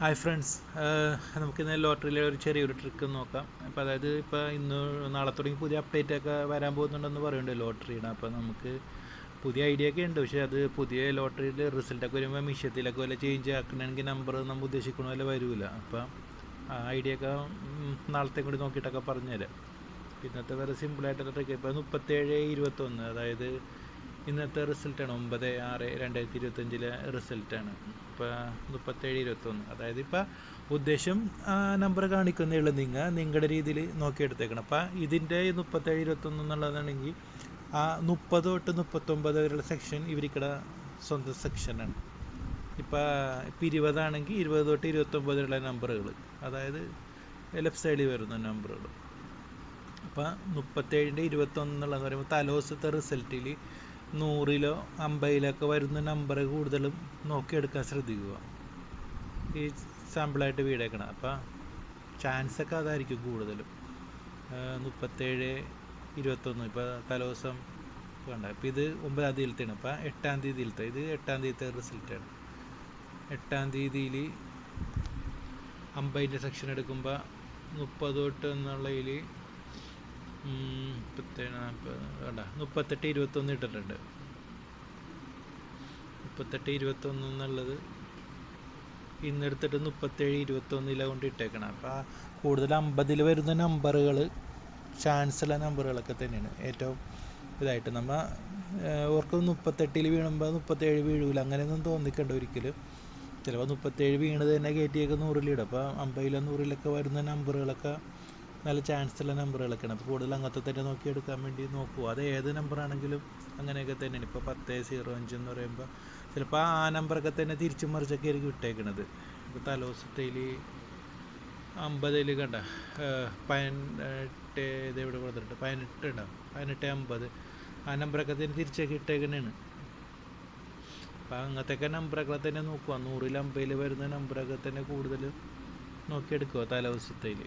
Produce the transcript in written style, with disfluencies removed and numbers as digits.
Hi friends, നമുക്കിന്ന് ലോട്ടറിയിലെ ഒരു ചെറിയൊരു ട്രിക്ക് നോക്കാം. അപ്പോൾ അതായത് ഇപ്പോൾ ഇന്ന് നാളെ തുടങ്ങി പുതിയ അപ്ഡേറ്റ് ഒക്കെ വരാൻ പോകുന്നുണ്ടെന്ന് പറയുന്നുണ്ട് ലോട്ടറിയുടെ. അപ്പോൾ നമുക്ക് പുതിയ ഐഡിയ ഒക്കെ ഉണ്ട്, പക്ഷേ അത് പുതിയ ലോട്ടറിയിൽ റിസൾട്ടൊക്കെ വരുമ്പോൾ മിഷ്യത്തിലൊക്കെ വല്ല ചേഞ്ച് ആക്കണമെങ്കിൽ നമ്പർ നമ്മൾ ഉദ്ദേശിക്കണ പോലെ വരില്ല. അപ്പം ആ ഐഡിയ ഒക്കെ നാളത്തെ കൂടി നോക്കിയിട്ടൊക്കെ പറഞ്ഞുതരാം. ഇന്നത്തെ വേറെ സിമ്പിളായിട്ടുള്ള ട്രിക്ക്. ഇപ്പോൾ 37-21, അതായത് ഇന്നത്തെ റിസൾട്ടാണ് 9/6/2025 റിസൾട്ടാണ്. ഇപ്പോൾ 37-21, അതായത് ഇപ്പോൾ ഉദ്ദേശം നമ്പർ കാണിക്കുന്നേ ഉള്ളൂ. നിങ്ങളുടെ രീതിയിൽ നോക്കിയെടുത്തേക്കണം. അപ്പോൾ ഇതിൻ്റെ 37-21 എന്നുള്ളതാണെങ്കിൽ ആ 30 തൊട്ട് 39 വരെയുള്ള സെക്ഷൻ ഇവർക്കിടെ സ്വന്തം സെക്ഷനാണ്. ഇപ്പോൾ 20 20 തൊട്ട് 29 വരെയുള്ള നമ്പറുകൾ, അതായത് ലെഫ്റ്റ് സൈഡിൽ വരുന്ന നമ്പറുകൾ. അപ്പോൾ 37-21 എന്നുള്ളതെന്ന് പറയുമ്പോൾ തലേദിവസത്തെ റിസൾട്ടിൽ 100-ലോ 50-ലൊക്കെ വരുന്ന നമ്പർ കൂടുതലും നോക്കിയെടുക്കാൻ ശ്രദ്ധിക്കുക. ഈ സാമ്പിളായിട്ട് വീടേക്കണം. അപ്പോൾ ചാൻസൊക്കെ അതായിരിക്കും കൂടുതലും. 37-21 ഇപ്പോൾ തലേദിവസം വേണ്ട. ഇപ്പോൾ ഇത് 9-ാം തീയതിയിലത്തെയാണ്. അപ്പോൾ 8-ാം തീയതിയിലത്തെ, ഇത് 8-ാം തീയതിയിലത്തെ റിസൾട്ടാണ്. 8-ാം തീയതിയിൽ 50-ൻ്റെ സെക്ഷൻ എടുക്കുമ്പോൾ 30 തൊട്ട് എന്നുള്ളതിൽ 38-21 ഇട്ടിട്ടുണ്ട്. 38-21 എന്നുള്ളത് ഇന്നെടുത്തിട്ട് 37-21 കൊണ്ട് ഇട്ടേക്കണം. അപ്പോൾ കൂടുതൽ 50-ൽ വരുന്ന നമ്പറുകൾ ചാൻസുള്ള നമ്പറുകളൊക്കെ തന്നെയാണ് ഏറ്റവും ഇതായിട്ട്. നമ്മൾ ഓർക്ക് 38-ൽ വീഴുമ്പോൾ 37 വീഴൂല, അങ്ങനെയൊന്നും തോന്നിക്കണ്ട ഒരിക്കലും. ചിലപ്പോൾ 37 വീണത് തന്നെ കയറ്റിയൊക്കെ 100-ലിടും. അപ്പോൾ 50-ലോ 100-ലൊക്കെ വരുന്ന നമ്പറുകളൊക്കെ നല്ല ചാൻസുള്ള നമ്പറുകളൊക്കെയാണ്. അപ്പോൾ കൂടുതൽ അങ്ങനത്തെ തന്നെ നോക്കിയെടുക്കാൻ വേണ്ടി നോക്കുക. അത് ഏത് നമ്പറാണെങ്കിലും അങ്ങനെയൊക്കെ തന്നെയാണ്. ഇപ്പോൾ 10-05 എന്ന് പറയുമ്പോൾ ചിലപ്പോൾ ആ നമ്പറൊക്കെ തന്നെ തിരിച്ചും മറിച്ചൊക്കെ ആയിരിക്കും ഇട്ടേക്കണത്. ഇപ്പോൾ തലേദിവസത്തിൽ 50-ൽ കണ്ട 18 ഇതെവിടെ കൊടുത്തിട്ടുണ്ട്, 18 ഉണ്ടാവും, 18-50 ആ നമ്പറൊക്കെ തന്നെ തിരിച്ചൊക്കെ ഇട്ടേക്കണേണ്. അപ്പോൾ അങ്ങനത്തെയൊക്കെ നമ്പറൊക്കെ തന്നെ നോക്കുക. 100-ൽ 50-ൽ വരുന്ന നമ്പറൊക്കെ തന്നെ കൂടുതൽ നോക്കിയെടുക്കുക തലേദിവസത്തിൽ.